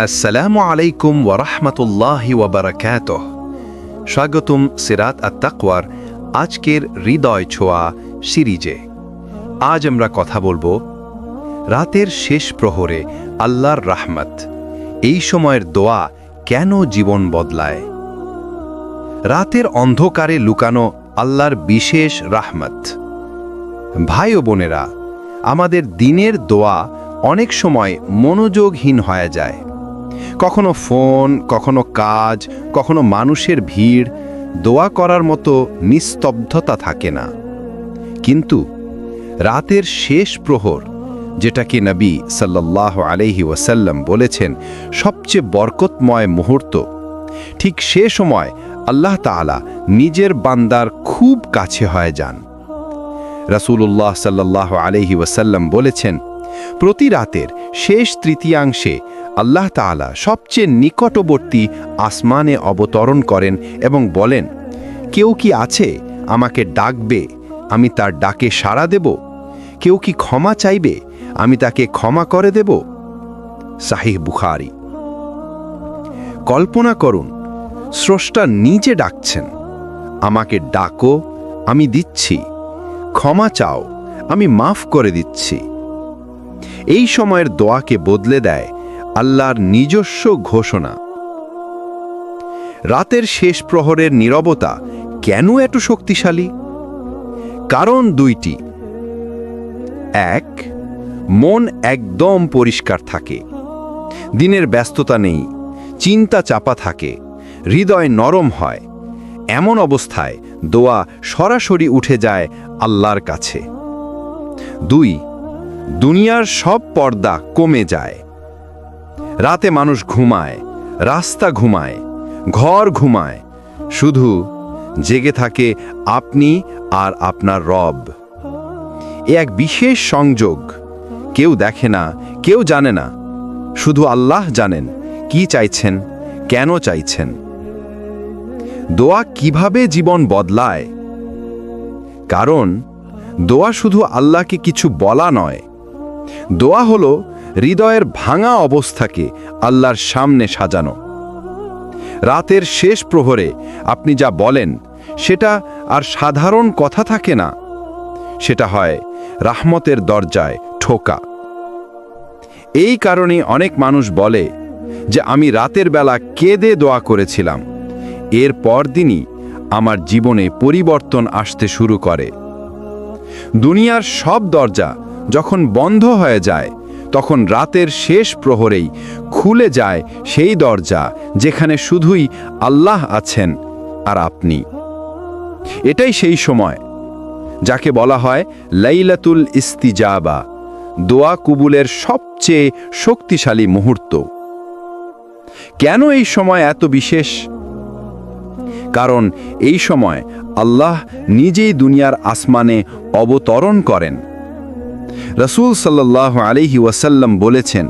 আসসালামু আলাইকুম ওয়া রাহমাতুল্লাহি ওয়া বারাকাতুহু। স্বাগতম সিরাত আত-তাকওয়ার আজকের হৃদয় ছোঁয়া সিরিজে। আজ আমরা কথা বলবো রাতের শেষ প্রহরে আল্লাহর রাহমত। এই সময়ের দোয়া কেন জীবন বদলায়? রাতের অন্ধকারে লুকানো আল্লাহর বিশেষ রাহমত। ভাই ও বোনেরা, আমাদের দিনের দোয়া অনেক সময় মনোযোগহীন হয়ে যায়। কখনো ফোন, কখনো কাজ, কখনো মানুষের ভিড়, দোয়া করার মতো নিস্তব্ধতা থাকে না। কিন্তু রাতের শেষ প্রহর, যেটাকে নবী সাল্লাল্লাহু আলাইহি ওয়াসাল্লাম বলেছেন সবচেয়ে বরকতময় মুহূর্ত, ঠিক সে সময় আল্লাহ তাআলা নিজের বান্দার খুব কাছে হয়ে যান। রাসূলুল্লাহ সাল্লাল্লাহু আলাইহি ওয়াসাল্লাম বলেছেন, প্রতি রাতের শেষ তৃতীয়াংশে আল্লাহ তাআলা সবচেয়ে নিকটবর্তী আসমানে অবতরণ করেন এবং বলেন, কেউ কি আছে আমাকে ডাকবে, আমি তার ডাকে সাড়া দেব? কেউ কি ক্ষমা চাইবে, আমি তাকে ক্ষমা করে দেব? সাহিহ বুখারী। কল্পনা করুন, স্রষ্টা নিজে ডাকছেন, আমাকে ডাকো, আমি দিচ্ছি, ক্ষমা চাও, আমি মাফ করে দিচ্ছি। এই সময়ের দোয়াকে বদলে দেয় আল্লাহর নিজস্ব ঘোষণা। রাতের শেষ প্রহরের নীরবতা কেন এত শক্তিশালী? কারণ দুইটি। এক, মন একদম পরিষ্কার থাকে, দিনের ব্যস্ততা নেই, চিন্তা চাপা থাকে, হৃদয় নরম হয়। এমন অবস্থায় দোয়া সরাসরি উঠে যায় আল্লাহর কাছে। দুই, দুনিয়ার সব পর্দা কমে যায়। রাতে মানুষ ঘুমায়, রাস্তা ঘুমায়, ঘর ঘুমায়, শুধু জেগে থাকে আপনি আর আপনার রব। এ এক বিশেষ সংযোগ। কেউ দেখে না, কেউ জানে না, শুধু আল্লাহ জানেন কি চাইছেন, কেন চাইছেন। দোয়া কিভাবে জীবন বদলায়? কারণ দোয়া শুধু আল্লাহকে কিছু বলা নয়, দোয়া হলো হৃদয়ের ভাঙা অবস্থাকে আল্লাহর সামনে সাজানো। রাতের শেষ প্রহরে আপনি যা বলেন সেটা আর সাধারণ কথা থাকে না, সেটা হয় রাহমতের দরজায় ঠোকা। এই কারণে অনেক মানুষ বলে যে আমি রাতের বেলা কেঁদে দোয়া করেছিলাম, এর পরদিনই আমার জীবনে পরিবর্তন আসতে শুরু করে। দুনিয়ার সব দরজা যখন বন্ধ হয়ে যায়, তখন রাতের শেষ প্রহরেই খুলে যায় সেই দরজা যেখানে শুধুই আল্লাহ আছেন আর আপনি। এটাই সেই সময় যাকে বলা হয় লাইলাতুল ইস্তিজাবা, দোয়া কবুলের সবচেয়ে শক্তিশালী মুহূর্ত। কেন এই সময় এত বিশেষ? কারণ এই সময় আল্লাহ নিজেই দুনিয়ার আসমানে অবতরণ করেন। রাসূল সাল্লাল্লাহু আলাইহি ওয়াসাল্লাম বলেছেন,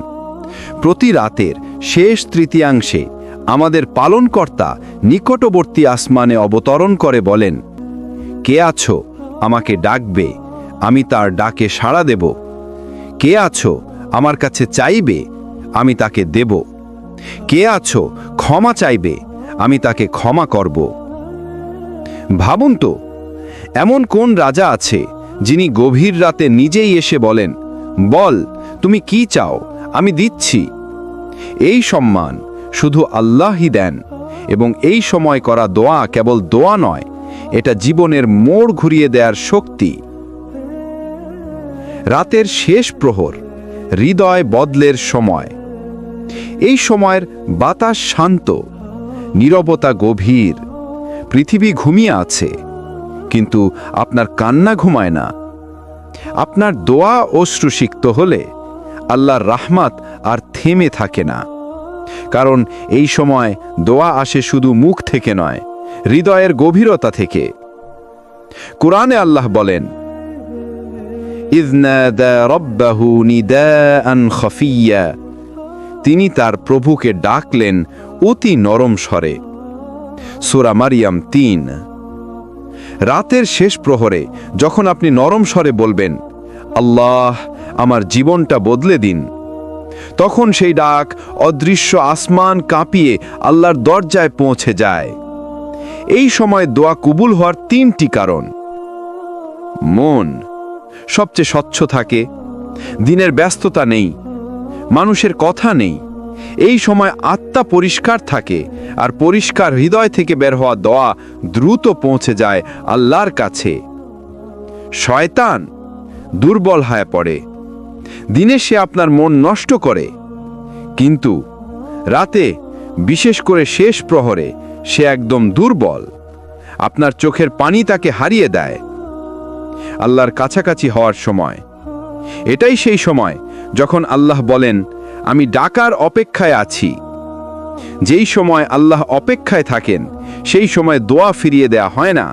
প্রতি রাতের শেষ তৃতীয়াংশে আমাদের পালনকর্তা নিকটবর্তী আসমানে অবতরণ করে বলেন, কে আছো আমাকে ডাকবে, আমি তার ডাকে সাড়া দেব? কে আছো আমার কাছে চাইবে, আমি তাকে দেব? কে আছো ক্ষমা চাইবে, আমি তাকে ক্ষমা করব? ভাবুন তো, এমন কোন রাজা আছে যিনি গভীর রাতে নিজেই এসে বলেন, বল তুমি কি চাও, আমি দিচ্ছি? এই সম্মান শুধু আল্লাহই দেন, এবং এই সময় করা দোয়া কেবল দোয়া নয়, এটা জীবনের মোড় ঘুরিয়ে দেওয়ার শক্তি। রাতের শেষ প্রহর হৃদয় বদলের সময়। এই সময়ের বাতাস শান্ত, নীরবতা গভীর, পৃথিবী ঘুমিয়ে আছে, কিন্তু আপনার কান্না ঘুমায় না। আপনার দোয়া অশ্রুসিক্ত হলে আল্লাহর রাহমত আর থেমে থাকে না। কারণ এই সময় দোয়া আসে শুধু মুখ থেকে নয়, হৃদয়ের গভীরতা থেকে। কুরআনে আল্লাহ বলেন, ইয নাদা রাব্বাহু নিদাআন খাফিয়্যা, তিনি তার প্রভুকে ডাকলেন অতি নরম স্বরে। সূরা মারিয়াম ৩। রাতের শেষ প্রহরে যখন আপনি নরম স্বরে বলবেন, আল্লাহ আমার জীবনটা বদলে দিন, তখন সেই ডাক অদৃশ্য আসমান কাঁপিয়ে আল্লাহর দরজায় পৌঁছে যায়। এই সময় দোয়া কবুল হওয়ার 3টি কারণ। মন সবচেয়ে স্বচ্ছ থাকে, দিনের ব্যস্ততা নেই, মানুষের কথা নেই। এই সময় আত্মা পরিষ্কার থাকে, আর পরিষ্কার হৃদয় থেকে বের হওয়া দোয়া দ্রুত পৌঁছে যায় আল্লাহর কাছে। শয়তান দুর্বল হয়ে পড়ে, দিনে সে আপনার মন নষ্ট করে, কিন্তু রাতে, বিশেষ করে শেষ প্রহরে, সে একদম দুর্বল। আপনার চোখের পানি তাকে হারিয়ে দেয়। আল্লাহর কাছাকাছি হওয়ার সময়, এটাই সেই সময় যখন আল্লাহ বলেন, আমি ডাকার অপেক্ষায় আছি। যেই সময় আল্লাহ অপেক্ষায় থাকেন, সেই সময় দোয়া ফিরিয়ে দেয়া হয় না।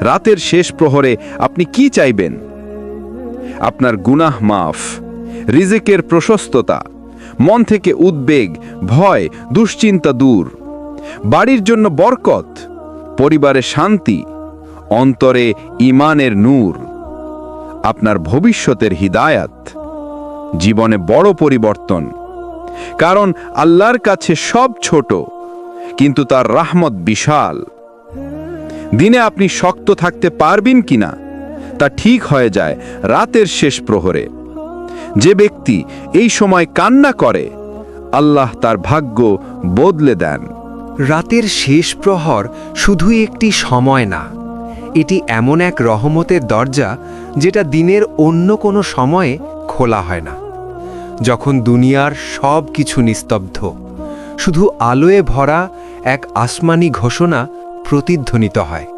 রাতের শেষ প্রহরে আপনি কি চাইবেন? আপনার গুনাহ মাফ, রিজিকের প্রশস্ততা, মন থেকে উদ্বেগ, ভয়, দুশ্চিন্তা দূর, বাড়ির জন্য বরকত, পরিবারে শান্তি, অন্তরে ঈমানের নূর, আপনার ভবিষ্যতের হিদায়াত, জীবনে বড় পরিবর্তন। কারণ আল্লাহর কাছে সব ছোট, কিন্তু তার রাহমত বিশাল। দিনে আপনি শক্ত থাকতে পারবেন কিনা তা ঠিক হয়ে যায় রাতের শেষ প্রহরে। যে ব্যক্তি এই সময় কান্না করে, আল্লাহ তার ভাগ্য বদলে দেন। রাতের শেষ প্রহর শুধুই একটি সময় না, এটি এমন এক রহমতের দরজা যেটা দিনের অন্য কোনো সময়ে খোলা হয় না। যখন দুনিয়ার সব কিছু নিস্তব্ধ, শুধু আলোয় ভরা এক আসমানি ঘোষণা প্রতিধ্বনিত হয়,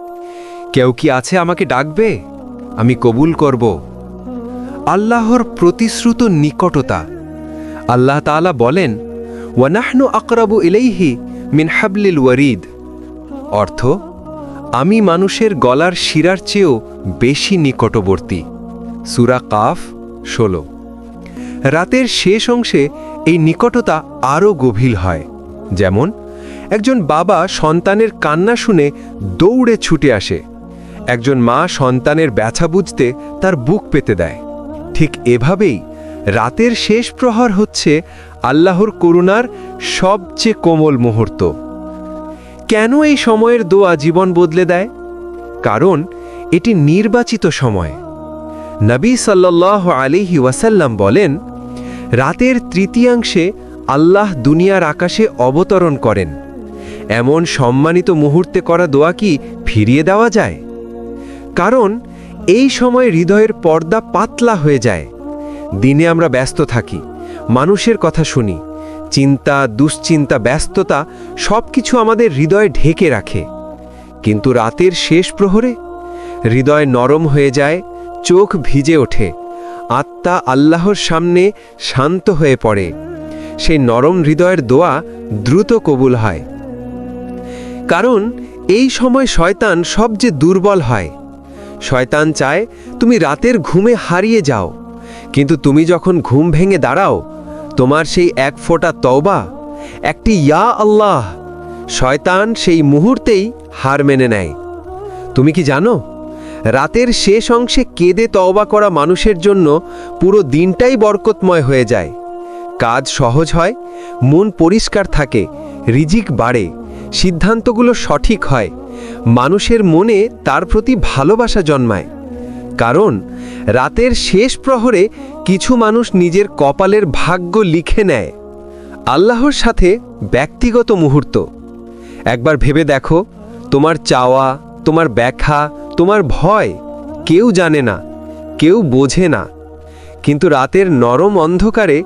কেউ কি আছে আমাকে ডাকবে, আমি কবুল করব। আল্লাহর প্রতিশ্রুত নিকটতা। আল্লাহ তাআলা বলেন, ওয়ানাহনু আকরাবু ইলাইহি মিন হাবলিল ওয়ারিদ, অর্থ আমি মানুষের গলার শিরার চেয়েও বেশি নিকটবর্তী। সূরা কাফ 16। রাতের শেষ অংশে এই নিকটতা আরও গভীর হয়। যেমন একজন বাবা সন্তানের কান্না শুনে দৌড়ে ছুটে আসে, একজন মা সন্তানের ব্যথা বুঝতে তার বুক পেতে দেয়। ঠিক এভাবেই রাতের শেষ প্রহর হচ্ছে আল্লাহর করুণার সবচেয়ে কোমল মুহূর্ত। কেন এই সময়ের দোয়া জীবন বদলে দেয়? কারণ এটি নির্বাচিত সময়। নবী সাল্লাল্লাহু আলাইহি ওয়াসাল্লাম বলেন, রাতের তৃতীয়াংশে আল্লাহ দুনিয়ার আকাশে অবতরণ করেন। এমন সম্মানিত মুহূর্তে করা দোয়া কি ফিরিয়ে দেওয়া যায়? কারণ এই সময় হৃদয়ের পর্দা পাতলা হয়ে যায়। দিনে আমরা ব্যস্ত থাকি, মানুষের কথা শুনি, চিন্তা, দুশ্চিন্তা, ব্যস্ততা সব কিছু আমাদের হৃদয়ে ঢেকে রাখে। কিন্তু রাতের শেষ প্রহরে হৃদয় নরম হয়ে যায়, চোখ ভিজে ওঠে, আত্মা আল্লাহর সামনে শান্ত হয়ে পড়ে। সেই নরম হৃদয়ের দোয়া দ্রুত কবুল হয়। কারণ এই সময় শয়তান সবচেয়ে দুর্বল হয়। শয়তান চায় তুমি রাতের ঘুমে হারিয়ে যাও, কিন্তু তুমি যখন ঘুম ভেঙে দাঁড়াও, তোমার সেই এক ফোঁটা তওবা, একটি ইয়া আল্লাহ, শয়তান সেই মুহূর্তেই হার মেনে নেয়। তুমি কি জানো, রাতের শেষ অংশে কেঁদে তওবা করা মানুষের জন্য পুরো দিনটাই বরকতময় হয়ে যায়। কাজ সহজ হয়, মন পরিষ্কার থাকে, রিজিক বাড়ে, সিদ্ধান্তগুলো সঠিক হয়, মানুষের মনে তার প্রতি ভালোবাসা জন্মায়। কারণ রাতের শেষ প্রহরে কিছু মানুষ নিজের কপালের ভাগ্য লিখে নেয়। আল্লাহর সাথে ব্যক্তিগত মুহূর্ত। একবার ভেবে দেখো, তোমার চাওয়া, তোমার ব্যাখ্যা, তোমার ভয় কেউ জানে না, কেউ বোঝে না, কিন্তু রাতের নরম অন্ধকারে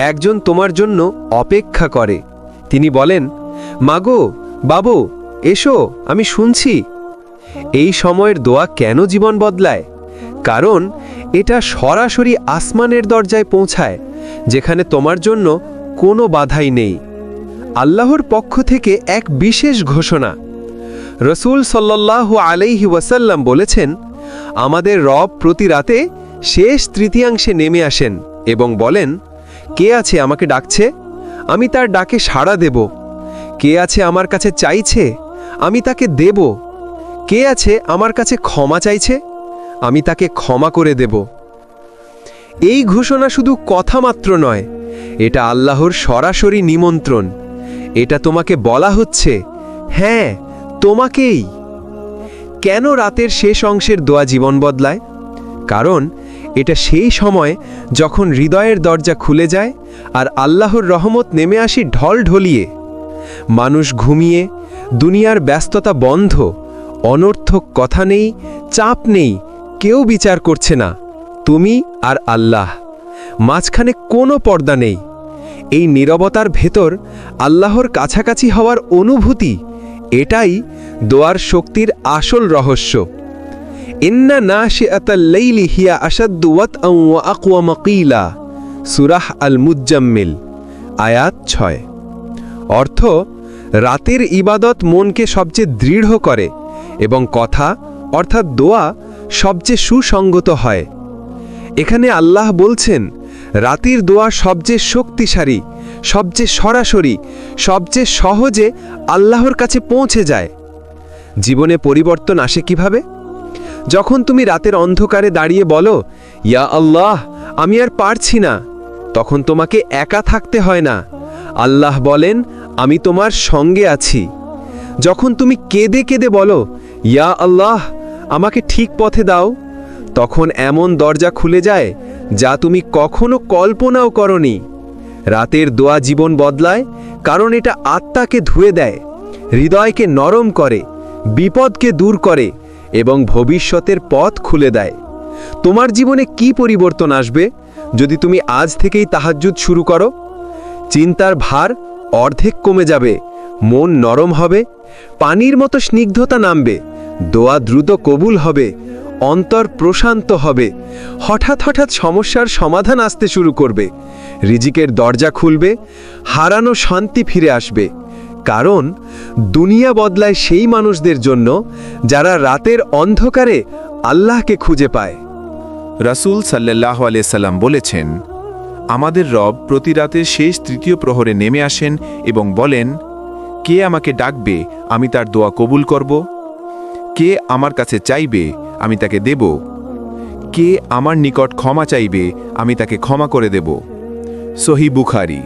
একজন তোমার জন্য অপেক্ষা করে। তিনি বলেন, মাগো, বাবু, এসো, আমি শুনছি। এই সময়ের দোয়া কেন জীবন বদলায়? কারণ এটা সরাসরি আসমানের দরজায় পৌঁছায়, যেখানে তোমার জন্য কোনো বাধাই নেই। আল্লাহর পক্ষ থেকে এক বিশেষ ঘোষণা। রসূল সাল্লাল্লাহু আলাইহি ওয়াসাল্লাম বলেছেন, আমাদের রব প্রতি রাতে শেষ তৃতীয়াংশে নেমে আসেন এবং বলেন, কে আছে আমাকে ডাকছে, আমি তার ডাকে সাড়া দেব। কে আছে আমার কাছে চাইছে, আমি তাকে দেব। কে আছে আমার কাছে ক্ষমা চাইছে, আমি তাকে ক্ষমা করে দেব। এই ঘোষণা শুধু কথা মাত্র নয়, এটা আল্লাহর সরাসরি নিমন্ত্রণ। এটা তোমাকে বলা হচ্ছে, হ্যাঁ, তোমাকেই। কেন রাতের শেষ অংশের দোয়া জীবন বদলায়? কারণ এটা সেই সময় যখন হৃদয়ের দরজা খুলে যায় আর আল্লাহর রহমত নেমে আসি ঢল ঢলিয়ে। মানুষ ঘুমিয়ে, দুনিয়ার ব্যস্ততা বন্ধ, অনর্থক কথা নেই, চাপ নেই, কেউ বিচার করছে না, তুমি আর আল্লাহ, মাঝখানে কোনো পর্দা নেই। এই নীরবতার ভেতর আল্লাহর কাছাকাছি হওয়ার অনুভূতি, এটাই দোয়ার শক্তির আসল রহস্য। ইন্না নাশিআতাল লাইলি হিয়া আশাদ্দু ওয়াতআন ওয়া আকওয়ামু কিলা, সূরাহ আল মুজাম্মিল, আয়াত 6। অর্থ, রাতের ইবাদত মনকে সবচেয়ে দৃঢ় করে এবং কথা অর্থাৎ দোয়া সবচেয়ে সুসঙ্গত হয়। এখানে আল্লাহ বলছেন, রাতের দোয়া সবচেয়ে শক্তিশালী, সবচেয়ে সরাসরি, সবচেয়ে সহজে আল্লাহর কাছে পৌঁছে যায়। জীবনে পরিবর্তন আসে কিভাবে? যখন তুমি রাতের অন্ধকারে দাঁড়িয়ে বলো, ইয়া আল্লাহ, আমি আর পারছি না, তখন তোমাকে একা থাকতে হয় না। আল্লাহ বলেন, আমি তোমার সঙ্গে আছি। যখন তুমি কেঁদে কেঁদে বলো, ইয়া আল্লাহ, আমাকে ঠিক পথে দাও, তখন এমন দরজা খুলে যায় যা তুমি কখনো কল্পনাও করনি। রাতের দোয়া জীবন বদলায়, কারণ এটা আত্মাকে ধুয়ে দেয়, হৃদয়কে নরম করে, বিপদকে দূর করে এবং ভবিষ্যতের পথ খুলে দেয়। তোমার জীবনে কি পরিবর্তন আসবে যদি তুমি আজ থেকেই তাহাজ্জুদ শুরু করো? চিন্তার ভার অর্ধেক কমে যাবে, মন নরম হবে, পানির মতো স্নিগ্ধতা নামবে, দোয়া দ্রুত কবুল হবে, অন্তর প্রশান্ত হবে, হঠাৎ হঠাৎ সমস্যার সমাধান আসতে শুরু করবে, রিজিকের দরজা খুলবে, হারানো শান্তি ফিরে আসবে। কারণ দুনিয়া বদলায় সেই মানুষদের জন্য যারা রাতের অন্ধকারে আল্লাহকে খুঁজে পায়। রাসূল সাল্লাল্লাহু আলাইহি সাল্লাম বলেছেন, আমাদের রব প্রতি রাতের শেষ তৃতীয় প্রহরে নেমে আসেন এবং বলেন, কে আমাকে ডাকবে, আমি তার দোয়া কবুল করব। কে আমার কাছে চাইবে, আমি তাকে দেব। কে আমার নিকট ক্ষমা চাইবে, আমি তাকে ক্ষমা করে দেব। সহিহ বুখারী।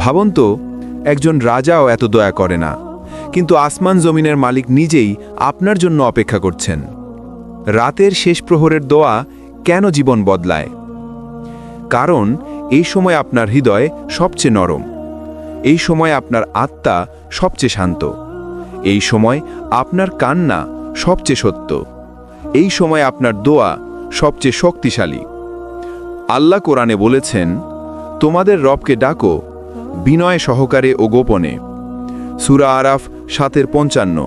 ভাবুন তো, একজন রাজাও এত দয়া করে না, কিন্তু আসমান জমিনের মালিক নিজেই আপনার জন্য অপেক্ষা করছেন। রাতের শেষ প্রহরের দোয়া কেন জীবন বদলায়? কারণ এই সময় আপনার হৃদয় সবচেয়ে নরম, এই সময় আপনার আত্মা সবচেয়ে শান্ত, এই সময় আপনার কান্না সবচেয়ে সত্য, এই সময় আপনার দোয়া সবচেয়ে শক্তিশালী। আল্লাহ কোরআনে বলেছেন, তোমাদের রবকে ডাকো বিনয় সহকারে ও গোপনে। সূরা আরাফ 7:55।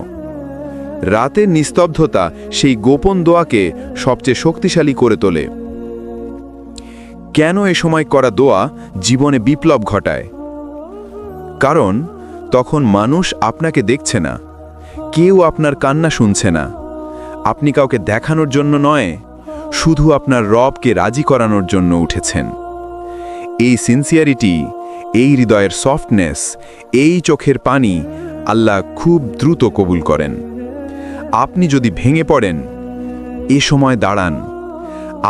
রাতের নিস্তব্ধতা সেই গোপন দোয়াকে সবচেয়ে শক্তিশালী করে তোলে। কেন এ সময় করা দোয়া জীবনে বিপ্লব ঘটায়? কারণ তখন মানুষ আপনাকে দেখছে না, কেউ আপনার কান্না শুনছে না। আপনি কাউকে দেখানোর জন্য নয়, শুধু আপনার রবকে রাজি করানোর জন্য উঠেছেন। এই সিনসিয়ারিটি, এই হৃদয়ের সফটনেস, এই চোখের পানি আল্লাহ খুব দ্রুত কবুল করেন। আপনি যদি ভেঙে পড়েন, এ সময় দাঁড়ান।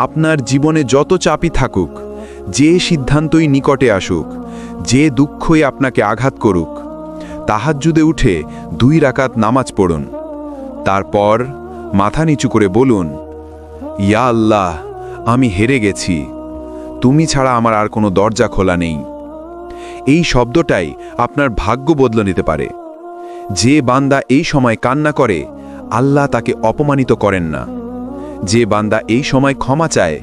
আপনার জীবনে যত চাপই থাকুক, যে সিদ্ধান্তই নিকটে আসুক, যে দুঃখই আপনাকে আঘাত করুক, তাহাজ্জুদে উঠে 2 রাকাত নামাজ পড়ুন। তারপর মাথা নিচু করে বলুন, ইয়া আল্লাহ, আমি হেরে গেছি, তুমি ছাড়া আমার আর কোনো দরজা খোলা নেই। এই শব্দটাই আপনার ভাগ্য বদলে নিতে পারে। যে বান্দা এই সময় কান্না করে, আল্লাহ তাকে অপমানিত করেন না। যে বান্দা এই সময় ক্ষমা চায়,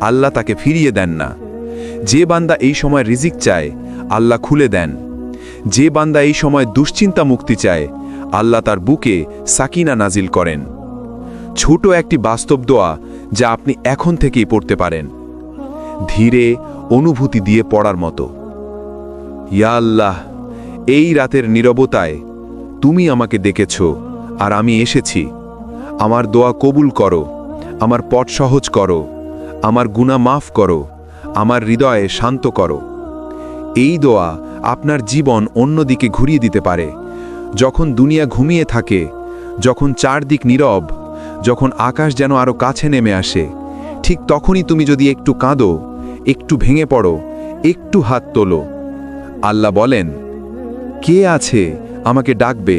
আল্লাহ তাকে ফিরিয়ে দেন না। যে বান্দা এই সময় রিজিক চায়, আল্লাহ খুলে দেন। যে বান্দা এই সময় দুশ্চিন্তা মুক্তি চায়, আল্লাহ তার বুকে সাকিনা নাজিল করেন। ছোট একটি বাস্তব দোয়া যা আপনি এখন থেকেই পড়তে পারেন, ধীরে অনুভূতি দিয়ে পড়ার মতো। ইয়া আল্লাহ, এই রাতের নীরবতায় তুমি আমাকে ডেকেছ আর আমি এসেছি। আমার দোয়া কবুল করো, আমার পথ সহজ করো, আমার গুনাহ মাফ করো, আমার হৃদয়ে শান্ত করো। এই দোয়া আপনার জীবন অন্যদিকে ঘুরিয়ে দিতে পারে। যখন দুনিয়া ঘুমিয়ে থাকে, যখন চারদিক নীরব, যখন আকাশ যেন আরো কাছে নেমে আসে, ঠিক তখনই তুমি যদি একটু কাঁদো, একটু ভেঙে পড়ো, একটু হাত তোলো। আল্লাহ বলেন, কে আছে আমাকে ডাকবে?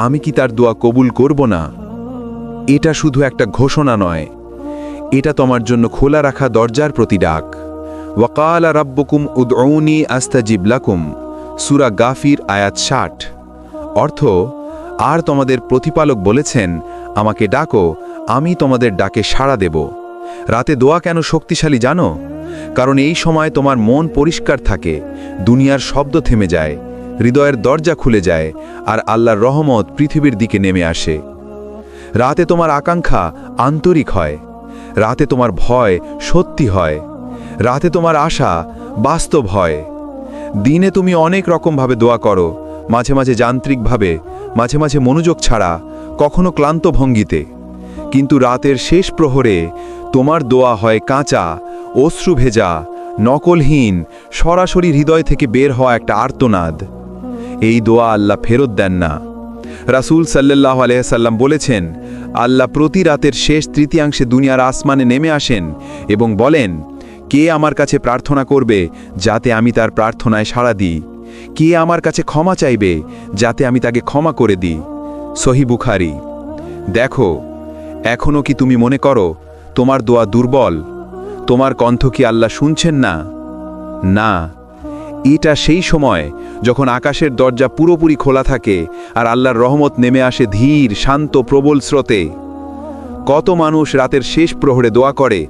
আমি কি তার দোয়া কবুল করব না? এটা শুধু একটা ঘোষণা নয়, এটা তোমার জন্য খোলা রাখা দরজার প্রতি ডাক। ওয়াকালা রাব্বুকুম উদউনি আস্তাজিব লাকুম, সূরা গাফির আয়াত 60। অর্থ, আর তোমাদের প্রতিপালক বলেছেন, আমাকে ডাকো, আমি তোমাদের ডাকে সাড়া দেব। রাতে দোয়া কেন শক্তিশালী জানো? কারণ এই সময় তোমার মন পরিষ্কার থাকে, দুনিয়ার শব্দ থেমে যায়, হৃদয়ের দরজা খুলে যায়, আর আল্লাহর রহমত পৃথিবীর দিকে নেমে আসে। রাতে তোমার আকাঙ্ক্ষা আন্তরিক হয়, রাতে তোমার ভয় সত্যি হয়, রাতে তোমার আশা বাস্তব হয়। দিনে তুমি অনেক রকমভাবে দোয়া করো, মাঝে মাঝে যান্ত্রিকভাবে, মাঝে মাঝে মনোযোগ ছাড়া, কখনো ক্লান্ত ভঙ্গিতে। কিন্তু রাতের শেষ প্রহরে তোমার দোয়া হয় কাঁচা, অশ্রু ভেজা, নকলহীন, সরাসরি হৃদয় থেকে বের হওয়া একটা আর্তনাদ। এই দোয়া আল্লাহ ফেরত দেন না। রাসূল সাল্লাল্লাহু আলাইহি সাল্লাম বলেছেন, আল্লাহ প্রতি রাতের শেষ তৃতীয়াংশে দুনিয়ার আসমানে নেমে আসেন এবং বলেন, কে আমার কাছে প্রার্থনা করবে যাতে আমি তার প্রার্থনায় সাড়া দিই? কে আমার কাছে ক্ষমা চাইবে যাতে আমি তাকে ক্ষমা করে দিই? সহিহ বুখারী। দেখো, এখনও কি তুমি মনে করো তোমার দোয়া দুর্বল? তোমার কণ্ঠ কি আল্লাহ শুনছেন না? না, এটা সেই সময় যখন আকাশের দরজা পুরোপুরি খোলা থাকে আর আল্লাহর রহমত নেমে আসে ধীর, শান্ত, প্রবল স্রোতে। কত মানুষ রাতের শেষ প্রহরে দোয়া করে,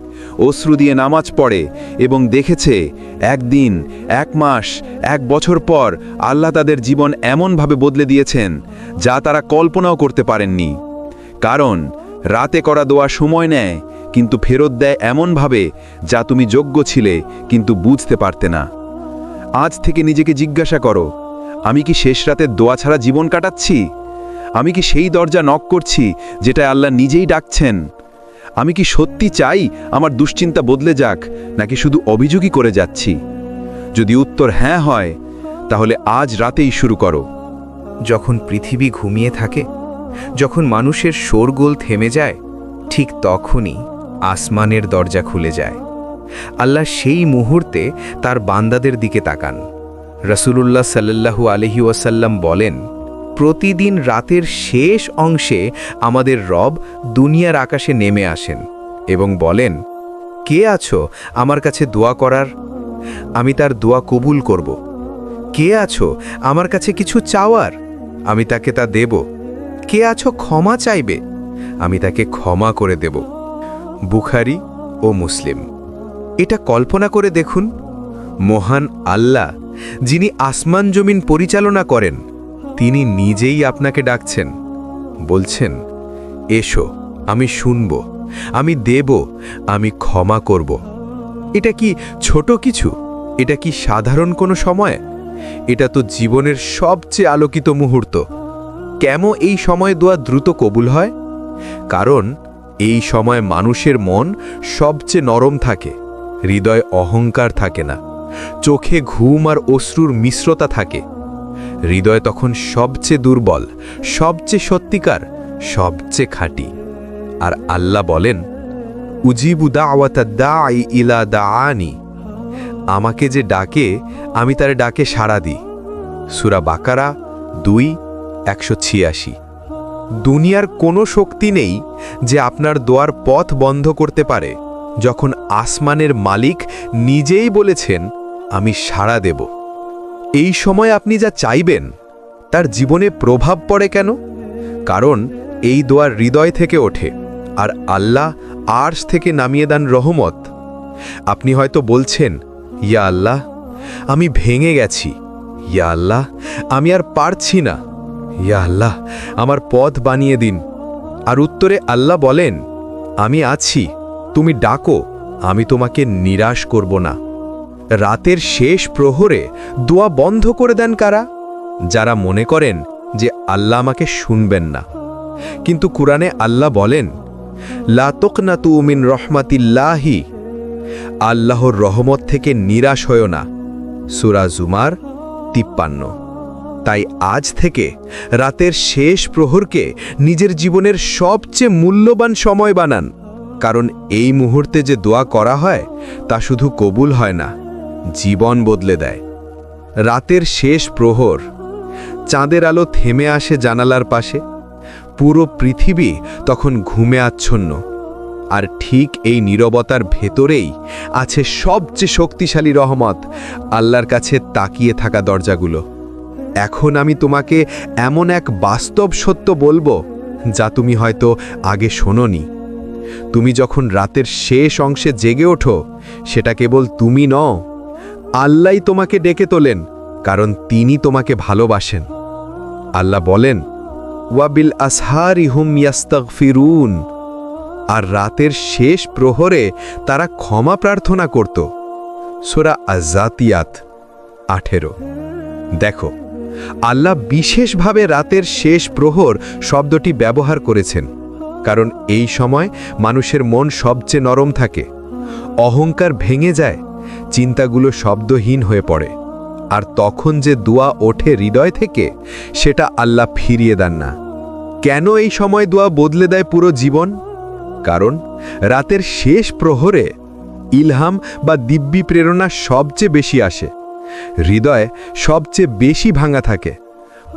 অশ্রু দিয়ে নামাজ পড়ে এবং দেখেছে একদিন, এক মাস, এক বছর পর আল্লাহ তাদের জীবন এমনভাবে বদলে দিয়েছেন যা তারা কল্পনাও করতে পারেননি। কারণ রাতে করা দোয়া সময় নেয়, কিন্তু ফেরত দেয় এমনভাবে যা তুমি যোগ্য ছিলে কিন্তু বুঝতে পারতে না। আজ থেকে নিজেকে জিজ্ঞাসা করো, আমি কি শেষ রাতের দোয়া ছাড়া জীবন কাটাচ্ছি? আমি কি সেই দরজা নক করছি যেটা আল্লাহ নিজেই ডাকছেন? আমি কি সত্যি চাই আমার দুশ্চিন্তা বদলে যাক, নাকি শুধু অভিযোগই করে যাচ্ছি? যদি উত্তর হ্যাঁ হয়, তাহলে আজ রাতেই শুরু করো। যখন পৃথিবী ঘুমিয়ে থাকে, যখন মানুষের শোরগোল থেমে যায়, ঠিক তখনই আসমানের দরজা খুলে যায়। আল্লাহ সেই মুহূর্তে তার বান্দাদের দিকে তাকান। রাসূলুল্লাহ সাল্লাল্লাহু আলাইহি ওয়াসাল্লাম বলেন, প্রতিদিন রাতের শেষ অংশে আমাদের রব দুনিয়ার আকাশে নেমে আসেন এবং বলেন, কে আছো আমার কাছে দোয়া করার? আমি তার দোয়া কবুল করব। কে আছো আমার কাছে কিছু চাওয়ার? আমি তাকে তা দেব। কে আছো ক্ষমা চাইবে? আমি তাকে ক্ষমা করে দেব। বুখারী ও মুসলিম। এটা কল্পনা করে দেখুন, মহান আল্লাহ, যিনি আসমান জমিন পরিচালনা করেন, তিনি নিজেই আপনাকে ডাকছেন, বলছেন, এসো, আমি শুনব, আমি দেব, আমি ক্ষমা করব। এটা কি ছোট কিছু? এটা কি সাধারণ কোনো সময়? এটা তো জীবনের সবচেয়ে আলোকিত মুহূর্ত। কেন এই সময় দোয়া দ্রুত কবুল হয়? কারণ এই সময় মানুষের মন সবচেয়ে নরম থাকে, হৃদয় অহংকার থাকে না, চোখে ঘুম আর অশ্রুর মিশ্রতা থাকে। হৃদয় তখন সবচেয়ে দুর্বল, সবচেয়ে সত্যিকার, সবচেয়ে খাঁটি। আর আল্লাহ বলেন, উজিবু দাওয়াতা দাঈ ইলা দাআনি, আমাকে যে ডাকে আমি তার ডাকে সাড়া দিই। সূরা বাকারা 2:186। দুনিয়ার কোনো শক্তি নেই যে আপনার দোয়ার পথ বন্ধ করতে পারে, যখন আসমানের মালিক নিজেই বলেছেন, আমি সাড়া দেব। এই সময় আপনি যা চাইবেন তার জীবনে প্রভাব পড়ে কেন? কারণ এই দোয়ার হৃদয় থেকে ওঠে, আর আল্লাহ আরশ থেকে নামিয়ে দেন রহমত। আপনি হয়তো বলছেন, ইয়া আল্লাহ, আমি ভেঙে গেছি। ইয়া আল্লাহ, আমি আর পারছি না। ইয়া আল্লাহ, আমার পথ বানিয়ে দিন। আর উত্তরে আল্লাহ বলেন, আমি আছি, তুমি ডাকো, আমি তোমাকে নিরাশ করব না। রাতের শেষ প্রহরে দোয়া বন্ধ করে দেন কারা? যারা মনে করেন যে আল্লাহ আমাকে শুনবেন না। কিন্তু কুরআনে আল্লাহ বলেন, লা তাকনাতু মিন রাহমাতিল্লাহি, আল্লাহর রহমত থেকে নিরাশ হয়ো না। সূরা জুমার 53। তাই আজ থেকে রাতের শেষ প্রহরকে নিজের জীবনের সবচেয়ে মূল্যবান সময় বানান। কারণ এই মুহূর্তে যে দোয়া করা হয় তা শুধু কবুল হয় না, জীবন বদলে দেয়। রাতের শেষ প্রহর, চাঁদের আলো থেমে আসে জানালার পাশে, পুরো পৃথিবী তখন ঘুমে আচ্ছন্ন। আর ঠিক এই নীরবতার ভেতরেই আছে সবচেয়ে শক্তিশালী রহমত, আল্লাহর কাছে তাকিয়ে থাকা দরজাগুলো। এখন আমি তোমাকে এমন এক বাস্তব সত্য বলবো যা তুমি হয়তো আগে শোনোনি। তুমি যখন রাতের শেষ অংশে জেগে ওঠো, সেটা কেবল তুমি নও, আল্লাহই তোমাকে ডেকে তোলেন, কারণ তিনি তোমাকে ভালোবাসেন। আল্লাহ বলেন, ওয়াবিল আসহারি হুম ইয়াস্তাগফিরুন, আর রাতের শেষ প্রহরে তারা ক্ষমা প্রার্থনা করত। সূরা আয-যাতিয়াত 18। দেখো, আল্লাহ বিশেষভাবে রাতের শেষ প্রহর শব্দটি ব্যবহার করেছেন, কারণ এই সময় মানুষের মন সবচেয়ে নরম থাকে, অহংকার ভেঙে যায়, চিন্তাগুলো শব্দহীন হয়ে পড়ে, আর তখন যে দোয়া ওঠে হৃদয় থেকে, সেটা আল্লাহ ফিরিয়ে দেন না। কেন এই সময় দোয়া বদলে দেয় পুরো জীবন? কারণ রাতের শেষ প্রহরে ইলহাম বা দিব্যি প্রেরণা সবচেয়ে বেশি আসে, হৃদয় সবচেয়ে বেশি ভাঙা থাকে,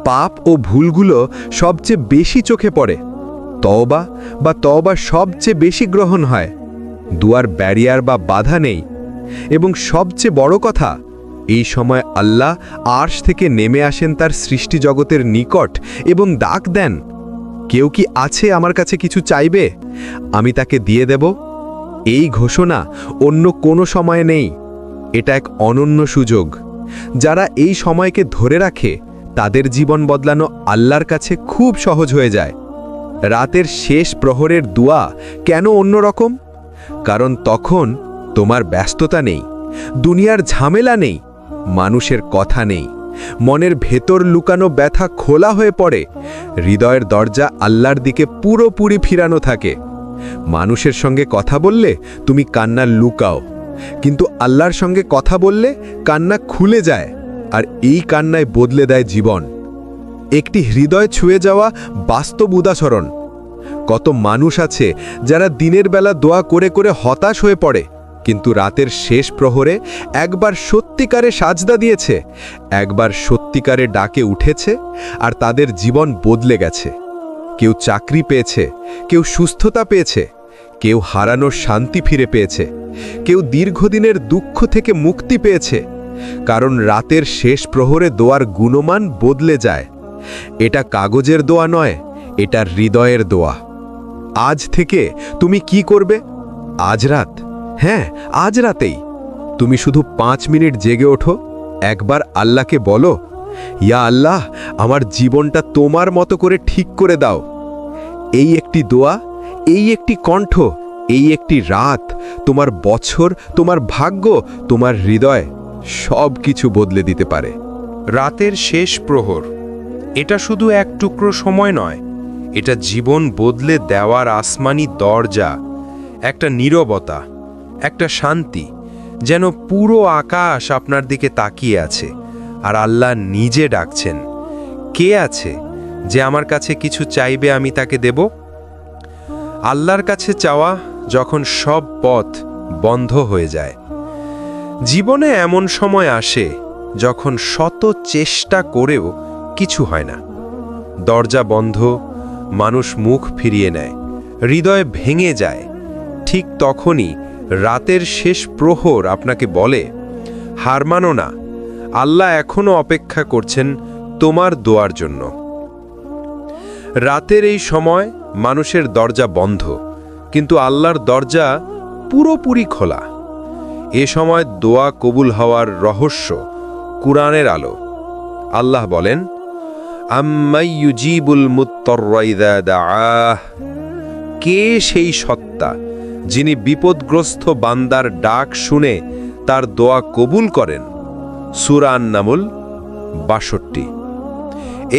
পাপ ও ভুলগুলো সবচেয়ে বেশি চোখে পড়ে, তওবা সবচেয়ে বেশি গ্রহণ হয়, দুয়ার ব্যারিয়ার বা বাধা নেই। এবং সবচেয়ে বড় কথা, এই সময় আল্লাহ আরশ থেকে নেমে আসেন তার সৃষ্টি জগতের নিকট এবং ডাক দেন, কেউ কি আছে আমার কাছে কিছু চাইবে? আমি তাকে দিয়ে দেব। এই ঘোষণা অন্য কোনো সময়ে নেই, এটা এক অনন্য সুযোগ। যারা এই সময়কে ধরে রাখে, তাদের জীবন বদলানো আল্লাহর কাছে খুব সহজ হয়ে যায়। রাতের শেষ প্রহরের দোয়া কেন অন্যরকম? কারণ তখন তোমার ব্যস্ততা নেই, দুনিয়ার ঝামেলা নেই, মানুষের কথা নেই, মনের ভেতর লুকানো ব্যথা খোলা হয়ে পড়ে, হৃদয়ের দরজা আল্লাহর দিকে পুরোপুরি ফিরানো থাকে। মানুষের সঙ্গে কথা বললে তুমি কান্না লুকাও, কিন্তু আল্লাহর সঙ্গে কথা বললে কান্না খুলে যায়, আর এই কান্নায় বদলে দেয় জীবন। একটি হৃদয় ছুঁয়ে যাওয়া বাস্তব উদাহরণ। কত মানুষ আছে যারা দিনের বেলা দোয়া করে করে হতাশ হয়ে পড়ে, কিন্তু রাতের শেষ প্রহরে একবার সত্যিকারে সাজদা দিয়েছে, একবার সত্যিকারে ডাকে উঠেছে, আর তাদের জীবন বদলে গেছে। কেউ চাকরি পেয়েছে, কেউ সুস্থতা পেয়েছে, কেউ হারানোর শান্তি ফিরে পেয়েছে, কেউ দীর্ঘদিনের দুঃখ থেকে মুক্তি পেয়েছে, কারণ রাতের শেষ প্রহরে দোয়ার গুণমান বদলে যায়। এটা কাগজের দোয়া নয়, এটা হৃদয়ের দোয়া। আজ থেকে তুমি কি করবে? আজ রাত, হ্যাঁ আজ রাতেই তুমি শুধু 5 মিনিট জেগে ওঠো, একবার আল্লাহকে বলো, ইয়া আল্লাহ, আমার জীবনটা তোমার মতো করে ঠিক করে দাও। এই একটি দোয়া, এই একটি কণ্ঠ, এই একটি রাত তোমার বছর, তোমার ভাগ্য, তোমার হৃদয় সব কিছু বদলে দিতে পারে। রাতের শেষ প্রহর, এটা শুধু এক টুকরো সময় নয়, এটা জীবন বদলে দেওয়ার আসমানি দরজা, একটা নীরবতা, একটা শান্তি, যেন পুরো আকাশ আপনার দিকে তাকিয়ে আছে, আর আল্লাহ নিজে ডাকছেন, কে আছে যে আমার কাছে কিছু চাইবে, আমি তাকে দেব। আল্লাহর কাছে চাওয়া যখন সব পথ বন্ধ হয়ে যায়। জীবনে এমন সময় আসে যখন শত চেষ্টা করেও কিছু হয় না, দরজা বন্ধ, মানুষ মুখ ফিরিয়ে নেয়, হৃদয় ভেঙে যায়। ঠিক তখনই রাতের শেষ প্রহর আপনাকে বলে, হার মানো না, আল্লাহ এখনো অপেক্ষা করছেন তোমার দোয়ার জন্য। রাতের এই সময় মানুষের দরজা বন্ধ, কিন্তু আল্লাহর দরজা পুরোপুরি খোলা। এ সময় দোয়া কবুল হওয়ার রহস্য কুরআনের আলো। আল্লাহ বলেন, আম্মাই ইউজিবুল মুত্তাররা ইযা দাআহ, কে সেই সত্তা যিনি বিপদগ্রস্ত বান্দার ডাক শুনে তার দোয়া কবুল করেন। সূরা আন-নামল ৬২।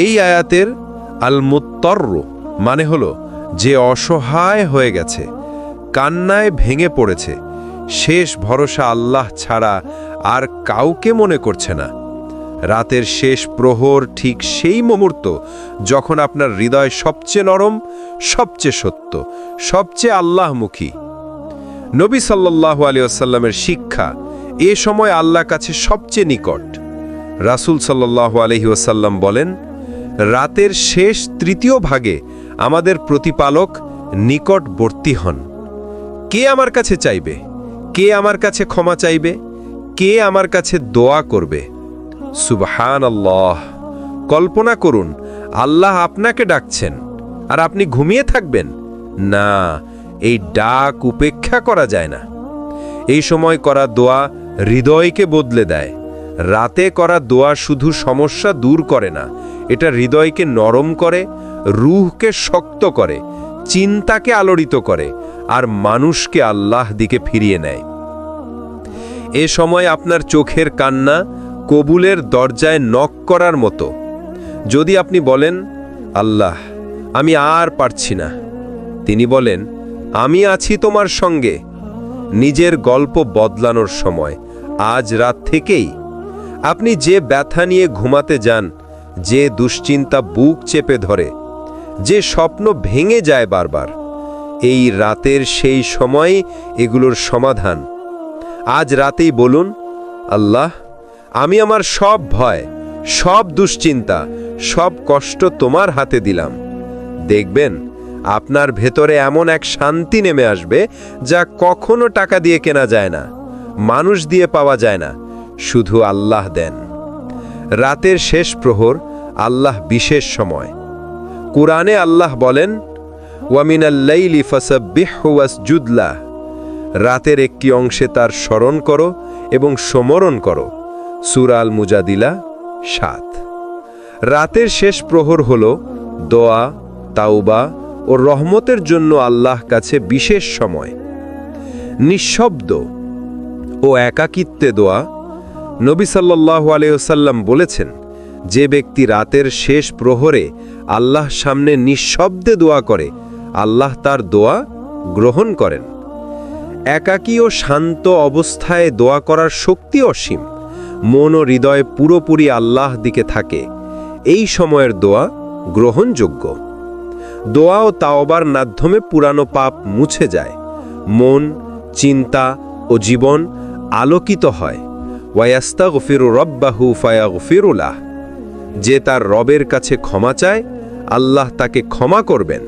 এই আয়াতের আল মুত্তারর মানে হলো যে অসহায় হয়ে গেছে, কান্নায় ভেঙে পড়েছে, শেষ ভরসা আল্লাহ ছাড়া আর কাউকে মনে করছে না। রাতের শেষ প্রহর ঠিক সেই মুহূর্ত যখন আপনার হৃদয় সবচেয়ে নরম, সবচেয়ে সত্য, সবচেয়ে আল্লাহমুখী। নবী সাল্লাল্লাহু আলাইহি ওয়াসাল্লামের শিক্ষা এ সময় আল্লাহ কাছে সবচেয়ে নিকট। রাসূল সাল্লাল্লাহু আলাইহি ওয়াসাল্লাম বলেন, রাতের শেষ তৃতীয় ভাগে আমাদের প্রতিপালক নিকটবর্তী হন। কে আমার কাছে চাইবে? কে আমার কাছে ক্ষমা চাইবে? কে আমার কাছে দোয়া করবে? সুবহানাল্লাহ! কল্পনা করুন, আল্লাহ আপনাকে ডাকছেন আর আপনি ঘুমিয়ে থাকবেন। না, এই ডাক উপেক্ষা করা যায় না। এই সময় করা দোয়া হৃদয়কে বদলে দেয়। রাতে করা দোয়া শুধু সমস্যা দূর করে না, এটা হৃদয়কে নরম করে, রূহকে শক্ত করে, চিন্তাকে আলোড়িত করে আর মানুষকে আল্লাহ দিকে ফিরিয়ে নেয়। এ সময় আপনার চোখের কান্না কবুলের দরজায় নক করার মতো। যদি আপনি বলেন, আল্লাহ, আমি আর পারছি না, তিনি বলেন, আমি আছি তোমার সঙ্গে। নিজের গল্প বদলানোর সময় আজ রাত থেকেই। আপনি যে ব্যথা নিয়ে ঘুমাতে যান, যে দুশ্চিন্তা বুক চেপে ধরে, যে স্বপ্ন ভেঙে যায় বারবার, এই রাতের সেই সময় এগুলোর সমাধান। আজ রাতেই বলুন, আল্লাহ, আমি আমার সব ভয়, সব দুশ্চিন্তা, সব কষ্ট তোমার হাতে দিলাম। দেখবেন আপনার ভেতরে এমন এক শান্তি নেমে আসবে যা কখনো টাকা দিয়ে কেনা যায় না, মানুষ দিয়ে পাওয়া যায় না, শুধু আল্লাহ দেন। রাতের শেষ প্রহর আল্লাহ বিশেষ সময়। কুরআনে আল্লাহ বলেন, ওয়ামিনাল লাইলি ফাসাব্বিহু ওয়াসজুদ লাহ। রাতের একটি অংশে তার স্মরণ করো এবং সমরণ করো। সূরা আল মুজাদিলা ৭। রাতের শেষ প্রহর হল দোয়া, তাওবা ও রহমতের জন্য আল্লাহ কাছে বিশেষ সময়। নিঃশব্দ ও একাকিত্বে দোয়া। নবী সাল্লাল্লাহু আলাইহি ওয়াসাল্লাম বলেছেন, যে ব্যক্তি রাতের শেষ প্রহরে আল্লাহ সামনে নিঃশব্দে দোয়া করে, আল্লাহ তার দোয়া গ্রহণ করেন। একাকী ও শান্ত অবস্থায় দোয়া করার শক্তি অসীম। মন ও হৃদয় পুরোপুরি আল্লাহ দিকে থাকে। এই সময়ের দোয়া গ্রহণযোগ্য। দোয়া ও তাওবার মাধ্যমে পুরানো পাপ মুছে যায়। মন, চিন্তা ও জীবন আলোকিত হয়। ওয়ায়াস্তাগফিরু রাব্বাহু ফায়াগফিরু লাহ। যে তার রবের কাছে ক্ষমা চায়, আল্লাহ তাকে ক্ষমা করবেন।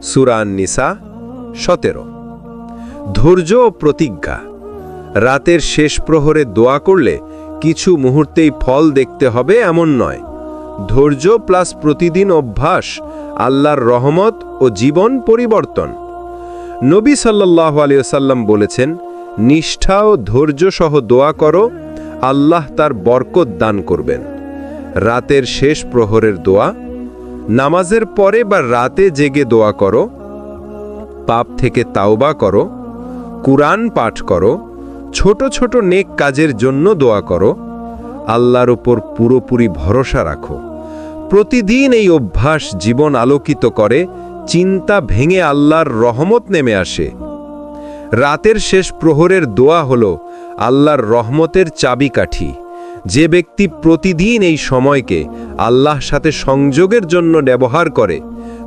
সূরা আন-নিসা ১৭। ধৈর্য ও প্রতিজ্ঞা। রাতের শেষ প্রহরে দোয়া করলে কিছু মুহূর্তেই ফল দেখতে হবে এমন নয়। ধৈর্য প্লাস প্রতিদিন অভ্যাস, আল্লাহর রহমত ও জীবন পরিবর্তন। নবী সাল্লাল্লাহু আলাইহি ওয়াসাল্লাম বলেছেন, নিষ্ঠা ও ধৈর্য সহ দোয়া করো, আল্লাহ তার বরকত দান করবেন। রাতের শেষ প্রহরের দোয়া। নামাজের পরে বা রাতে জেগে দোয়া করো, পাপ থেকে তাওবা করো, কুরআন পাঠ করো, ছোট ছোট নেক কাজের জন্য দোয়া করো, আল্লাহর উপর পুরোপুরি ভরসা রাখো। প্রতিদিন এই অভ্যাস জীবন আলোকিত করে, চিন্তা ভেঙে আল্লাহর রহমত নেমে আসে। রাতের শেষ প্রহরের দোয়া হল আল্লাহর রহমতের চাবিকাঠি। যে ব্যক্তি প্রতিদিন এই সময়কে আল্লাহর সাথে সংযোগের জন্য ব্যবহার করে,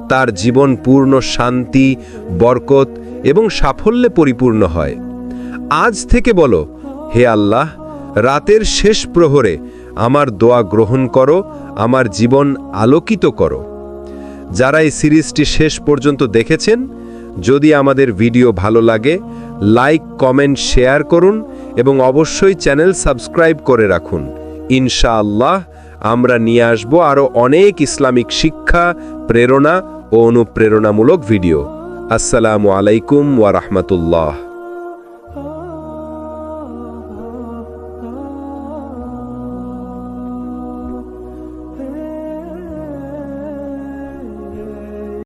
তার জীবন পূর্ণ শান্তি, বরকত এবং সাফল্যে পরিপূর্ণ হয়। আজ থেকে বলো, হে আল্লাহ, রাতের শেষ প্রহরে আমার দোয়া গ্রহণ করো, আমার জীবন আলোকিত করো। যারা এই সিরিজটি শেষ পর্যন্ত দেখেছেন, যদি আমাদের ভিডিও ভালো লাগে, লাইক, কমেন্ট, শেয়ার করুন এবং অবশ্যই চ্যানেল সাবস্ক্রাইব করে রাখুন। ইনশাআল্লাহ আমরা নিয়ে আসব আরও অনেক ইসলামিক শিক্ষা, প্রেরণা ও অনুপ্রেরণামূলক ভিডিও। আসসালামু আলাইকুম ওয়া রাহমাতুল্লাহ।